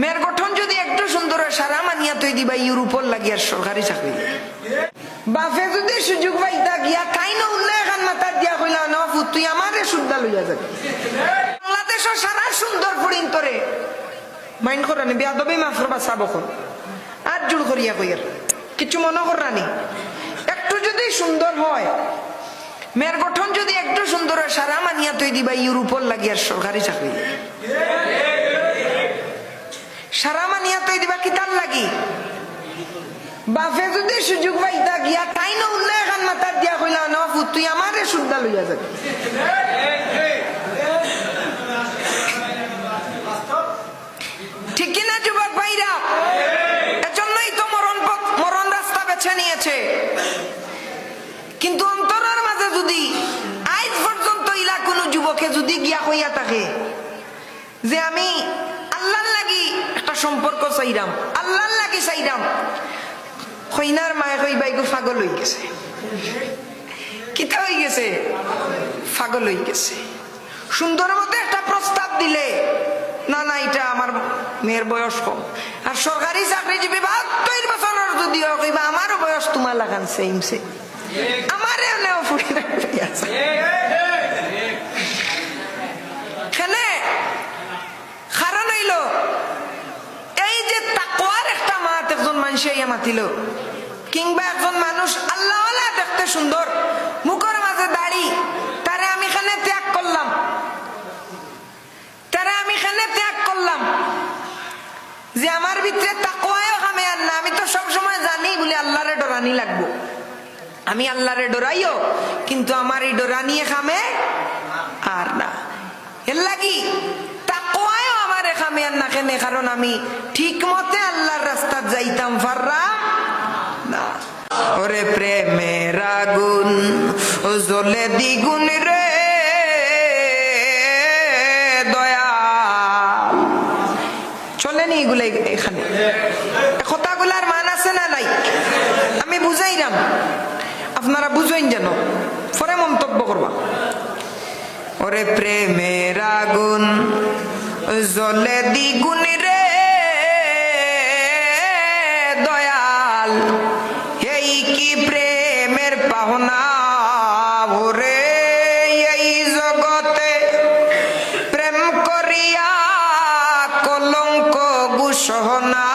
মেয়ের গঠন যদি একটু সুন্দর হয় সারা মানিয়া তুই দিবা ইউরোপর লাগিয়ার সরকারি চাকরি। বাপে যদি সুযোগ পাইতা গিয়া তাই না উল্লেখ খান মাথা দিয়া কইলা না তুই আমারে সুদ্দা লইয়া যাবি। বাংলাদেশের সারা সুন্দর ফড়িন তোরে মাইন্ড করানি বেয়াদবি মাফ করবা সাবকন আর জোর করিয়া কইয়ার কিছু মনে করানি। একটু যদি সুন্দর হয় মেয়ের গঠন যদি একটু সুন্দর হয় সারা মানিয়া তুই দিবা ইউরোপর লাগিয়ার সরকারি চাকরি। সারা মানিয়া তুই দিবা কিতার লাগি। বাপে যদি সুযোগ পাইতা গিয়া তাই না উল্লেখ খান মাথা দিয়া কইলা না তুই আমারে সুদ্দা লইয়া যাবি। ঠিক কিনা যুবক ভাইরা? এজন্যই তো মরণ রাস্তা বেছে নিয়েছে। কিন্তু অন্তরের মাঝে যদি আজ পর্যন্ত ইলা কোন যুবকে যদি গিয়া কইয়া থাকে যে আমি আল্লাহর লাগি একটা সম্পর্ক চাইরাম, আল্লাহর লাগি চাইরাম, কইনার মায়ে কইবাই গো পাগল হয়ে গেছে। কিতা হয়ে গেছে? পাগল হয়ে গেছে। সুন্দর মতো একটা প্রস্তাব দিলে না না এটা আমার মেয়ের বয়স কম, আর সরকারি চাকরিজীবী 72 বছরের যদি কইবা আমারও বয়স তোমার লাগান সেম সে আমারে নেও ফুড়ি আছে খেলে। কারণ হইল এই যে তাকওয়ার একটা মাত একজন মানুষ ইয়া মাতিল, কিংবা একজন মানুষ আল্লাহওয়ালা দেখতে সুন্দর মুখের মাঝে দাড়ি, তারে আমি এখানে ত্যাগ করলাম, তারে আমি এখানে ত্যাগ করলাম যে আমার ভিতরে তাকওয়াও কামে আর না। আমি তো সবসময় জানি বলে আল্লাহরে ডরানি লাগবো, আমি আল্লাহরে ডরাইও কিন্তু আমার এই ডরানি খামে আর না। এর লাগি তাকওয়াও আমার খামে আর না কেনে, কারণ আমি ঠিক মতে আল্লাহর রাস্তা যাইতাম পাররা না। ওরে প্রেমের আগুন জ্বলে দ্বিগুণ রে দয়াল। চলেনি এগুলো এখানে কথাগুলার মান আছে না নাই? আমি বুঝাইলাম, আপনারা বুঝেন যেন পরে মন্তব্য করবা। ওরে প্রেমের আগুন জ্বলে দ্বিগুণ রে দয়াল, এই কি প্রেমের পাওনা ওরে এই জগতে, প্রেম করিয়া কলঙ্ক গুসহনা